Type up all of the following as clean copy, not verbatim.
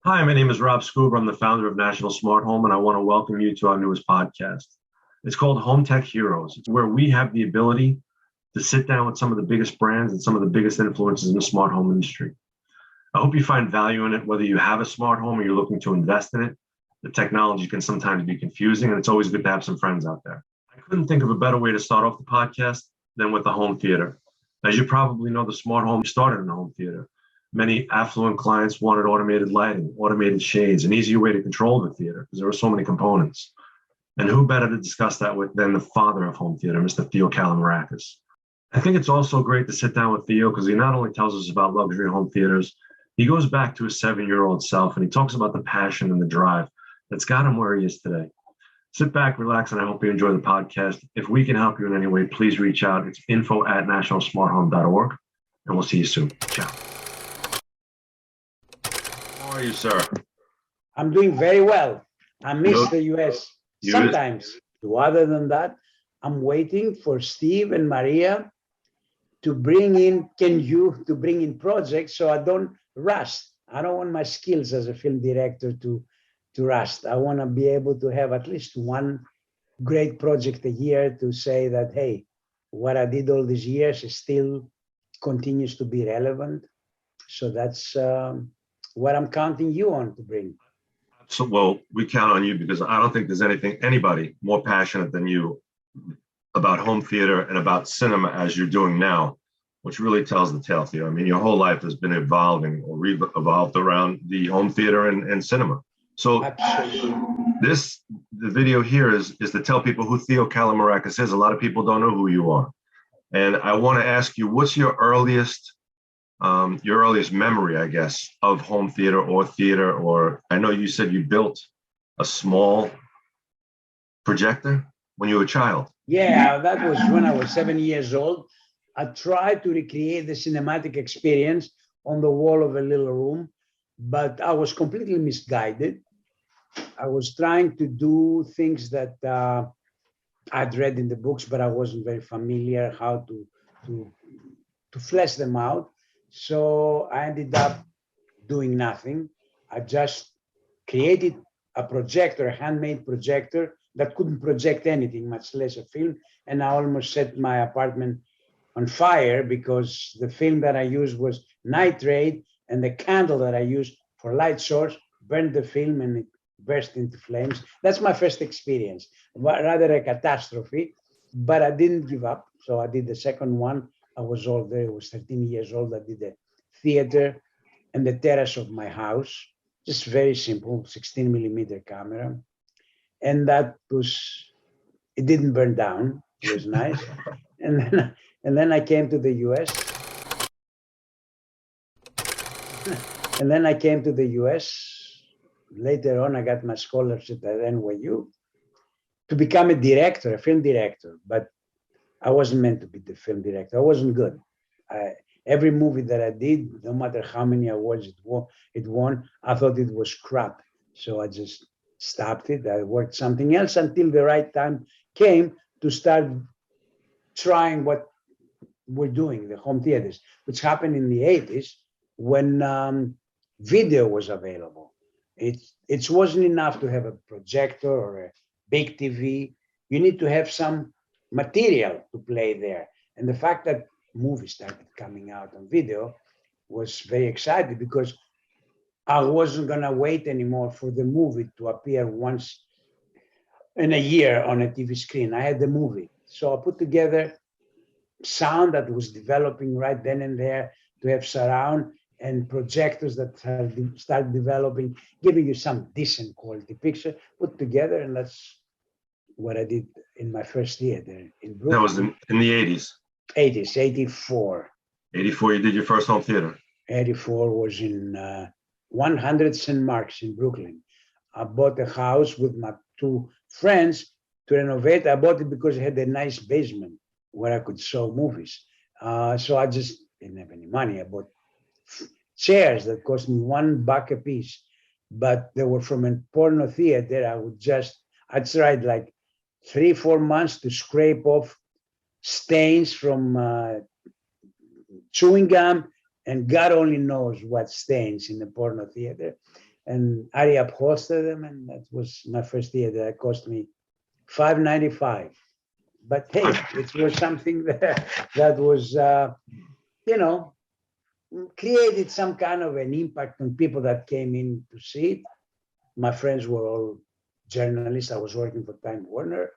Hi, my name is Rob Scuba. I'm the founder of National Smart Home, and I want to welcome you to our newest podcast. It's called Home Tech Heroes. It's where we have the ability to sit down with some of the biggest brands and some of the biggest influences in the smart home industry. I hope you find value in it, whether you have a smart home or you're looking to invest in it. The technology can sometimes be confusing, and it's always good to have some friends out there. I couldn't think of a better way to start off the podcast than with the home theater. As you probably know, the smart home started in a home theater. Many affluent clients wanted automated lighting, automated shades, an easier way to control the theater because there were so many components. And who better to discuss that with than the father of home theater, Mr. Theo Kalomirakis. I think it's also great to sit down with Theo because he not only tells us about luxury home theaters, he goes back to his 7-year-old self and he talks about the passion and the drive that's got him where he is today. Sit back, relax, and I hope you enjoy the podcast. If we can help you in any way, please reach out. It's info@nationalsmarthome.org, and we'll see you soon. Ciao. How are you, sir? I'm doing very well. I miss the US sometimes. Other than that, I'm waiting for Steve and Maria to bring in projects so I don't rust. I don't want my skills as a film director to rust. I want to be able to have at least one great project a year to say that, hey, what I did all these years is still continues to be relevant. So that's what I'm counting you on to bring. So, well, we count on you because I don't think there's anybody more passionate than you about home theater and about cinema as you're doing now, which really tells the tale, Theo. I mean, your whole life has been evolving or evolved around the home theater and cinema. So the video here is to tell people who Theo Kalomirakis is. A lot of people don't know who you are. And I want to ask you, what's your earliest memory, I guess, of home theater or theater? Or I know you said you built a small projector when you were a child. Yeah, that was when I was 7 years old. I tried to recreate the cinematic experience on the wall of a little room, but I was completely misguided. I was trying to do things that I'd read in the books, but I wasn't very familiar how to flesh them out. So I ended up doing nothing. I just created a projector, a handmade projector that couldn't project anything, much less a film. And I almost set my apartment on fire because the film that I used was nitrate, and the candle that I used for light source burned the film and it burst into flames. That's my first experience, rather a catastrophe, but I didn't give up. So I did the second one. I was older, I was 13 years old. I did a theater and the terrace of my house, just very simple, 16mm camera. And it didn't burn down. It was nice. and then I came to the US. And then I came to the US. Later on, I got my scholarship at NYU to become a director, a film director. But I wasn't meant to be the film director. I wasn't good. Every movie that I did, no matter how many awards it won, I thought it was crap. So I just stopped it. I worked something else until the right time came to start trying what we're doing, the home theaters, which happened in the 80s when video was available. It wasn't enough to have a projector or a big TV. You need to have some material to play there. And the fact that movies started coming out on video was very exciting because I wasn't going to wait anymore for the movie to appear once in a year on a TV screen. I had the movie. So I put together sound that was developing right then and there to have surround and projectors that started developing, giving you some decent quality picture put together. And that's what I did in my first theater in Brooklyn. That was in the 80s? 80s, 84. 84, you did your first home theater? 84 was in 100 St. Mark's in Brooklyn. I bought a house with my two friends to renovate. I bought it because it had a nice basement where I could show movies. So I just didn't have any money. I bought chairs that cost me $1 a piece, but they were from a porno theater. I tried like 3-4 months to scrape off stains from chewing gum, and God only knows what stains in the porno theater. and I upholstered them, and that was my first theater. That cost me $5.95. But hey, it was something that was, you know, created some kind of an impact on people that came in to see it. My friends were all journalists. I was working for Time Warner,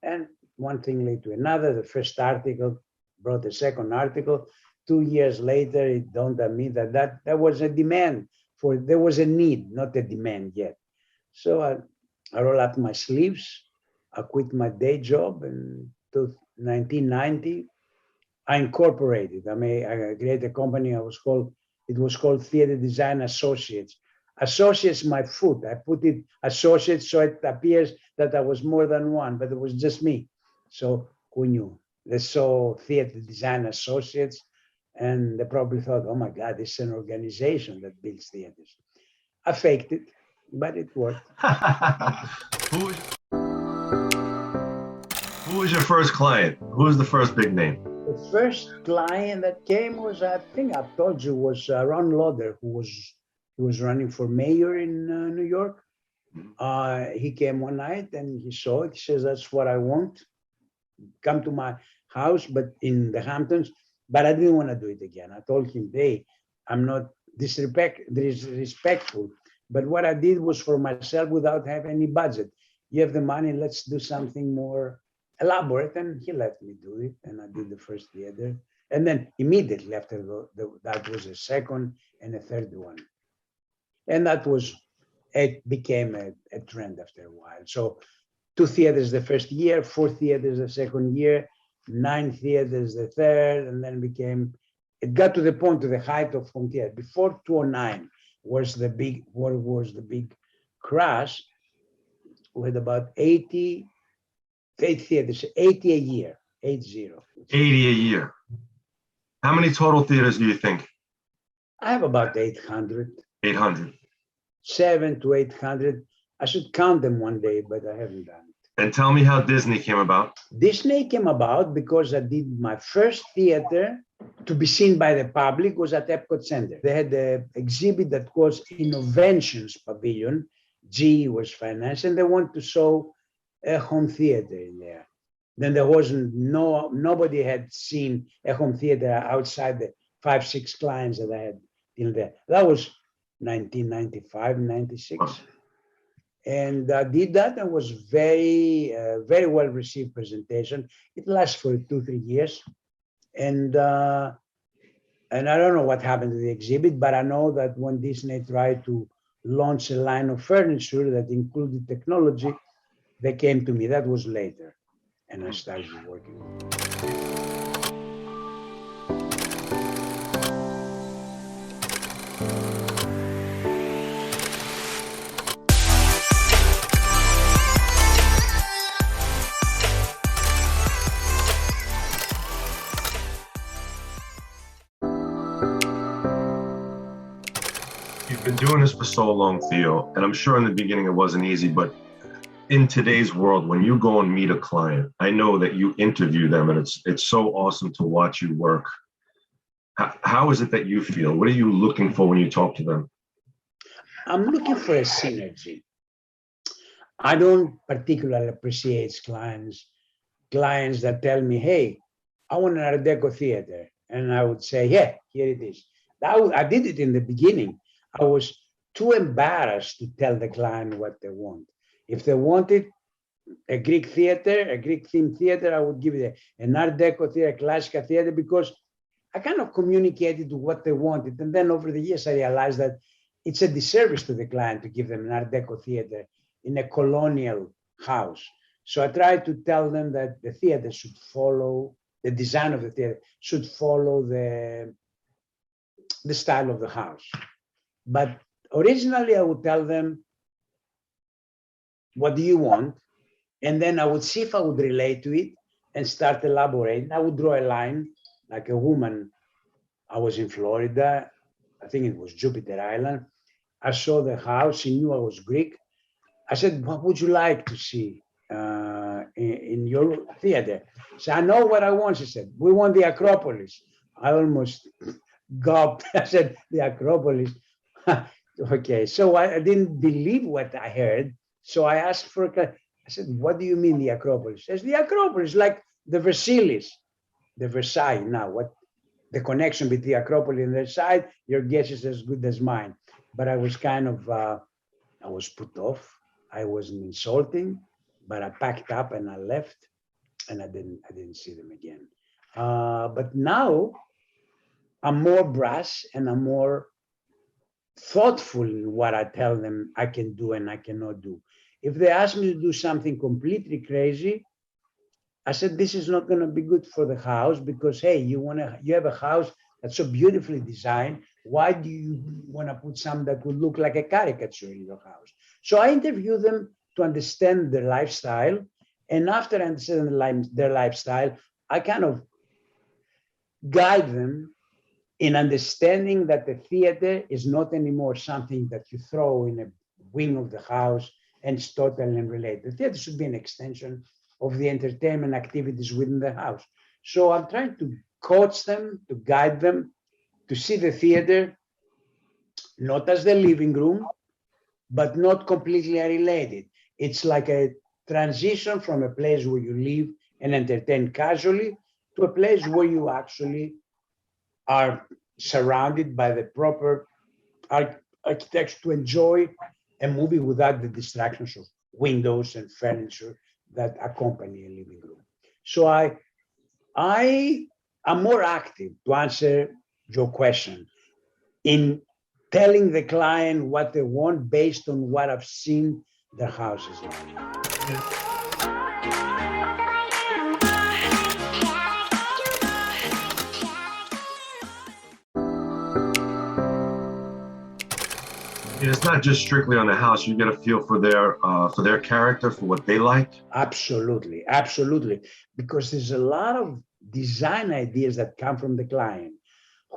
and one thing led to another. The first article brought the second article. 2 years later, it dawned on me that there was a demand for, there was a need, not a demand yet. So I rolled up my sleeves. I quit my day job in 1990. I incorporated. I created a company. It was called Theater Design Associates. Associates, my foot. I put it associates so it appears that I was more than one, but it was just me. So who knew? They saw Theater Design Associates, and they probably thought, "Oh my God, this is an organization that builds theaters." I faked it, but it worked. Who was your first client? Who was the first big name? The first client that came was, I think I've told you, was Ron Lauder, who was running for mayor in New York. He came one night and he saw it. He says, "That's what I want. Come to my house, but in the Hamptons." But I didn't want to do it again. I told him, "Hey, I'm not disrespectful, but what I did was for myself without having any budget. You have the money, let's do something more elaborate." And he let me do it, and I did the first theater. And then immediately after that was a second and a third one. And it became a trend after a while. So 2 theaters the first year, 4 theaters the second year, 9 theaters the third, and then it got to the point, to the height of home theater. Before 2009 was the big crash, with about 80 theaters, 80 a year, 80. 80 a year. How many total theaters do you think? I have about 800. 800. 700 to 800. I should count them one day, but I haven't done it. And tell me how Disney came about. Disney came about because I did my first theater to be seen by the public was at Epcot Center. They had an exhibit that was Innovations Pavilion. GE was financed, and they wanted to show a home theater in there. Then there wasn't nobody had seen a home theater outside the 5-6 clients that I had till there. That was 1995, 96. Oh. And I did that, and was very well received presentation. It lasted for 2-3 years. And I don't know what happened to the exhibit, but I know that when Disney tried to launch a line of furniture that included technology, they came to me. That was later, and I started working on it. You've been doing this for so long, Theo, and I'm sure in the beginning it wasn't easy, but in today's world, when you go and meet a client, I know that you interview them, and it's so awesome to watch you work. How is it that you feel? What are you looking for when you talk to them? I'm looking for a synergy. I don't particularly appreciate clients that tell me, "Hey, I want an Art Deco theater." And I would say, "Yeah, here it is." I did it in the beginning. I was too embarrassed to tell the client what they want. If they wanted a Greek theater, a Greek themed theater, I would give it an Art Deco theater, a Classical theater, because I kind of communicated what they wanted. And then over the years, I realized that it's a disservice to the client to give them an Art Deco theater in a colonial house. So I tried to tell them that the theater should follow, the design of the theater should follow the style of the house. But originally, I would tell them, "What do you want?" And then I would see if I would relate to it and start elaborating. I would draw a line, like a woman. I was in Florida. I think it was Jupiter Island. I saw the house. She knew I was Greek. I said, "What would you like to see in your theater?" She said, "I know what I want." She said, "We want the Acropolis." I almost gulped. I said, "The Acropolis." Okay, so I didn't believe what I heard. So I asked I said, what do you mean the Acropolis? He says, the Acropolis, like the Versailles, the Versailles. Now, what the connection between the Acropolis and Versailles, your guess is as good as mine. But I was kind of, I was put off. I wasn't insulting, but I packed up and I left, and I didn't see them again. But now I'm more brash and I'm more thoughtful in what I tell them I can do and I cannot do. If they ask me to do something completely crazy, I said, this is not going to be good for the house because, hey, you have a house that's so beautifully designed. Why do you want to put something that would look like a caricature in your house? So I interview them to understand their lifestyle. And after I understand their lifestyle, I kind of guide them in understanding that the theater is not anymore something that you throw in a wing of the house and it's totally unrelated. The theater should be an extension of the entertainment activities within the house. So I'm trying to coach them, to guide them, to see the theater not as the living room, but not completely unrelated. It's like a transition from a place where you live and entertain casually to a place where you actually are surrounded by the proper architecture to enjoy a movie without the distractions of windows and furniture that accompany a living room. So I am more active to answer your question in telling the client what they want based on what I've seen their houses like. It's not just strictly on the house. You get a feel for their character, for what they like. Absolutely, absolutely. Because there's a lot of design ideas that come from the client.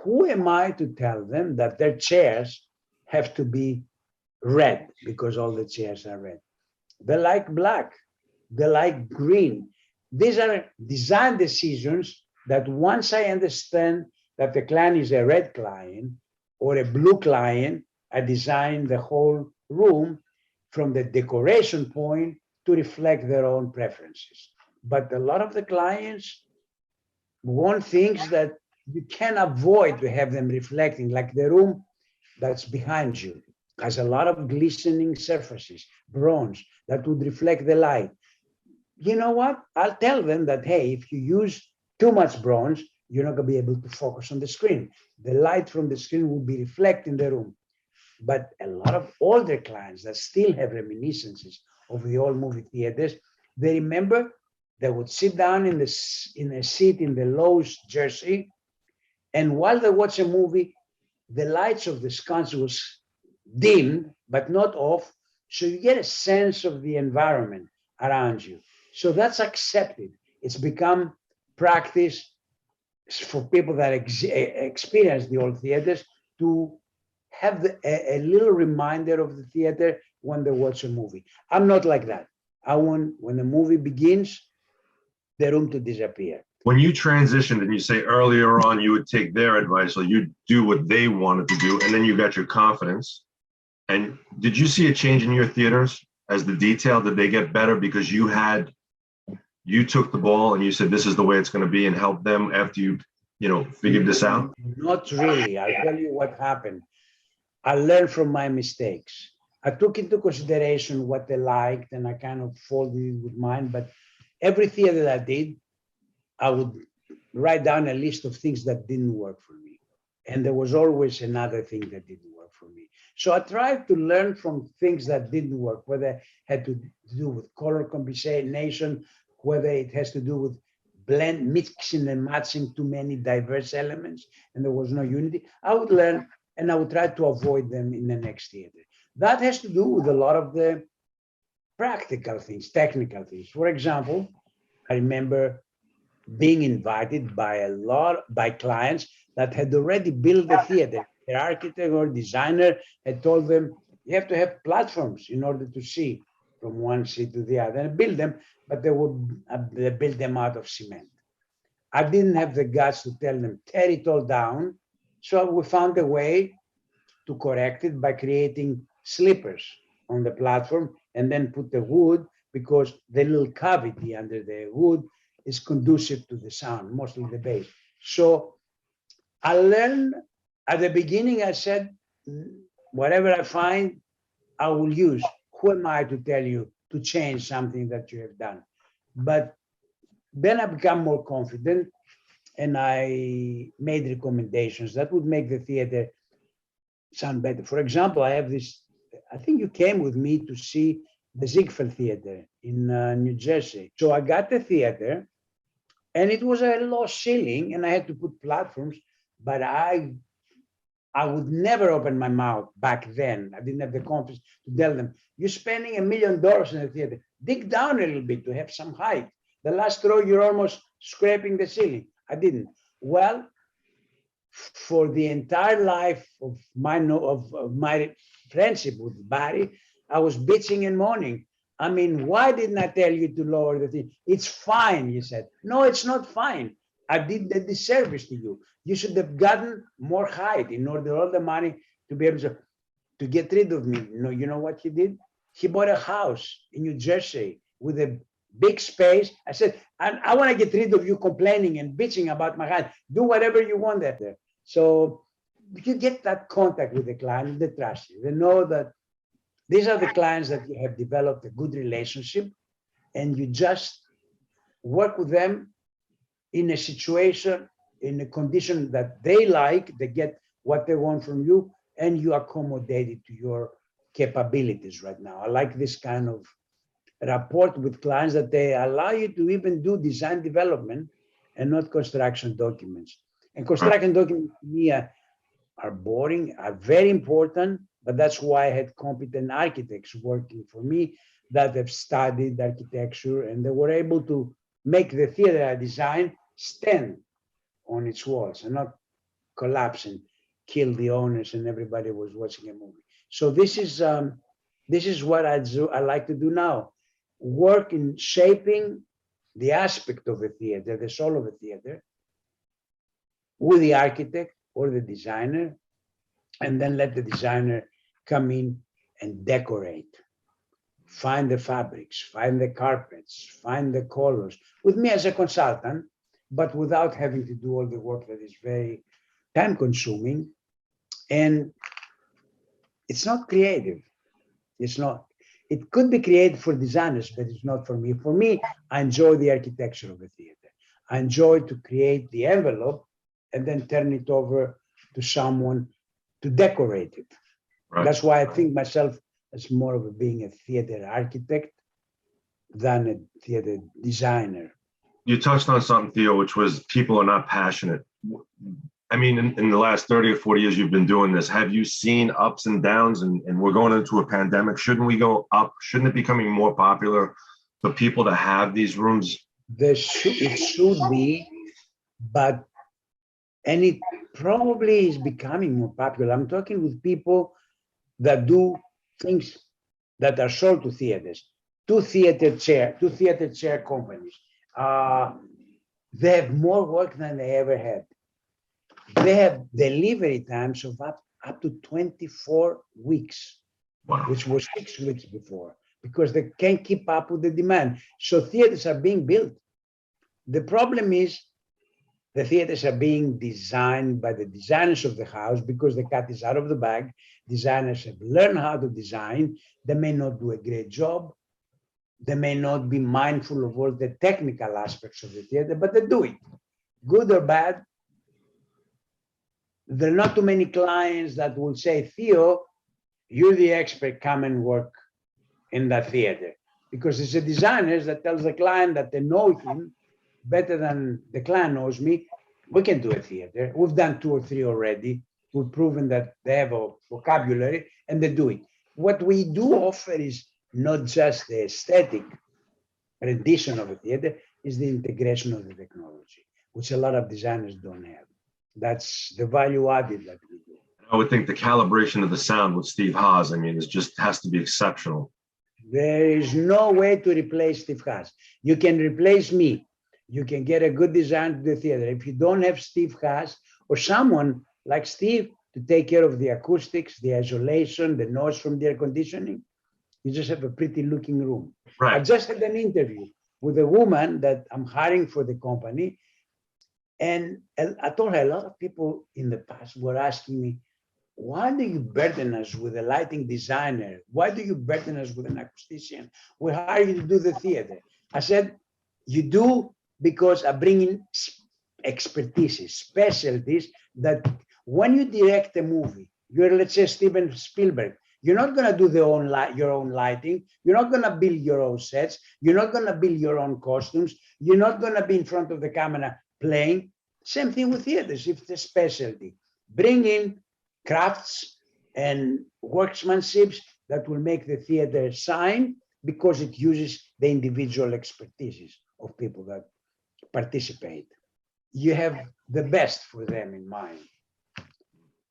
Who am I to tell them that their chairs have to be red because all the chairs are red? They like black. They like green. These are design decisions that once I understand that the client is a red client or a blue client, I design the whole room from the decoration point to reflect their own preferences. But a lot of the clients want things that you can avoid to have them reflecting, like the room that's behind you has a lot of glistening surfaces, bronze, that would reflect the light. You know what? I'll tell them that, hey, if you use too much bronze, you're not going to be able to focus on the screen. The light from the screen will be reflected in the room. But a lot of older clients that still have reminiscences of the old movie theaters, they remember they would sit down in a seat in the lowest jersey, and while they watch a movie, the lights of the sconce was dimmed, but not off, so you get a sense of the environment around you. So that's accepted. It's become practice for people that experience the old theaters to have a little reminder of the theater when they watch a movie. I'm not like that. I want, when the movie begins, the room to disappear. When you transitioned and you say earlier on you would take their advice or you'd do what they wanted to do, and then you got your confidence. And did you see a change in your theaters as the detail? Did they get better because you took the ball and you said, this is the way it's going to be, and helped them after you figured this out? Not really. I'll tell you what happened. I learned from my mistakes. I took into consideration what they liked and I kind of folded it with mine. But every theater that I did, I would write down a list of things that didn't work for me. And there was always another thing that didn't work for me. So I tried to learn from things that didn't work, whether it had to do with color combination, whether it has to do with mixing and matching too many diverse elements, and there was no unity. I would learn and I would try to avoid them in the next theater. That has to do with a lot of the practical things, technical things. For example, I remember being invited by clients that had already built the theater. Their architect or designer had told them, you have to have platforms in order to see from one seat to the other and build them, but they build them out of cement. I didn't have the guts to tell them, tear it all down. So we found a way to correct it by creating slippers on the platform and then put the wood, because the little cavity under the wood is conducive to the sound, mostly the bass. So I learned at the beginning, I said, whatever I find, I will use. Who am I to tell you to change something that you have done? But then I became more confident and I made recommendations that would make the theater sound better. For example, I have this, I think you came with me to see the Ziegfeld Theater in New Jersey. So I got the theater and it was a low ceiling and I had to put platforms, but I would never open my mouth back then. I didn't have the confidence to tell them, you're spending $1 million in the theater. Dig down a little bit to have some height. The last row, you're almost scraping the ceiling. I didn't. Well, for the entire life of my friendship with Barry, I was bitching and moaning. I mean, why didn't I tell you to lower the thing? It's fine, he said. No, it's not fine. I did the disservice to you. You should have gotten more height in order all the money to be able to get rid of me. No, you know what he did? He bought a house in New Jersey with a big space. I said, I want to get rid of you complaining and bitching about my height. Do whatever you want there. So you get that contact with the client, they trust you. They know that these are the clients that you have developed a good relationship, and you just work with them in a situation, in a condition that they like, they get what they want from you, and you accommodate it to your capabilities right now. I like this kind of rapport with clients, that they allow you to even do design development and not construction documents. And construction documents to me are boring, are very important, but that's why I had competent architects working for me that have studied architecture, and they were able to make the theater I designed stand on its walls and not collapse and kill the owners and everybody was watching a movie. So this is what I like to do now. Work in shaping the aspect of the theater, the soul of the theater, with the architect or the designer, and then let the designer come in and decorate. Find the fabrics, find the carpets, find the colors, with me as a consultant, but without having to do all the work that is very time consuming. And it's not creative. It's not. It could be creative for designers, but it's not for me. For me, I enjoy the architecture of the theater. I enjoy to create the envelope and then turn it over to someone to decorate it. Right. That's why I think myself as more of being a theater architect than a theater designer. You touched on something, Theo, which was people are not passionate. I mean, in the last 30 or 40 years you've been doing this, have you seen ups and downs? And we're going into a pandemic. Shouldn't we go up? Shouldn't it be becoming more popular for people to have these rooms? It should be, but and it probably is becoming more popular. I'm talking with people that do things that are sold to theaters, two theater chair companies. They have more work than they ever had. They have delivery times of up to 24 weeks, wow, which was 6 weeks before, because they can't keep up with the demand. So theaters are being built. The problem is the theaters are being designed by the designers of the house because the cat is out of the bag. Designers have learned how to design. They may not do a great job. They may not be mindful of all the technical aspects of the theater, but they do it. Good or bad, there are not too many clients that will say, Theo, you're the expert, come and work in that theater. Because it's the designers that tells the client that they know him better than the client knows me. We can do a theater. We've done 2 or 3 already. We've proven that they have a vocabulary and they do it. What we do offer is not just the aesthetic rendition of a theater, is the integration of the technology, which a lot of designers don't have. That's the value added that we do. I would think the calibration of the sound with Steve Haas, I mean, it just has to be exceptional. There is no way to replace Steve Haas. You can replace me. You can get a good design to the theater. If you don't have Steve Haas or someone like Steve, to take care of the acoustics, the isolation, the noise from the air conditioning. You just have a pretty looking room. Right. I just had an interview with a woman that I'm hiring for the company. And I told her a lot of people in the past were asking me, why do you burden us with a lighting designer? Why do you burden us with an acoustician? We hire you to do the theater. I said, you do because I bring in expertise, specialties that when you direct a movie, you're, let's say, Steven Spielberg, you're not going to do your own lighting. You're not going to build your own sets. You're not going to build your own costumes. You're not going to be in front of the camera playing. Same thing with theaters, if it's a specialty. Bring in crafts and workmanships that will make the theater shine because it uses the individual expertise of people that participate. You have the best for them in mind.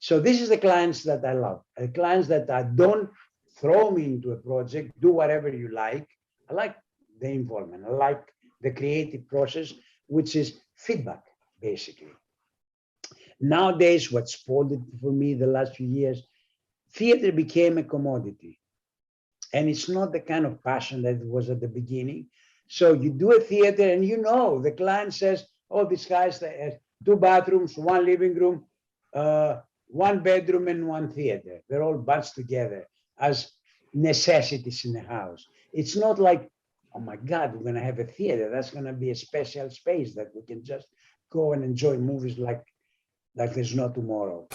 So this is the clients that I love, the clients that I don't throw me into a project, do whatever you like. I like the involvement. I like the creative process, which is feedback, basically. Nowadays, what spoiled it for me the last few years, theater became a commodity. And it's not the kind of passion that it was at the beginning. So you do a theater and you know, the client says, oh, this guy's 2 bathrooms, 1 living room, 1 bedroom and 1 theater. They're all bunched together as necessities in the house. It's not like, oh my God, we're going to have a theater. That's going to be a special space that we can just go and enjoy movies like there's no tomorrow.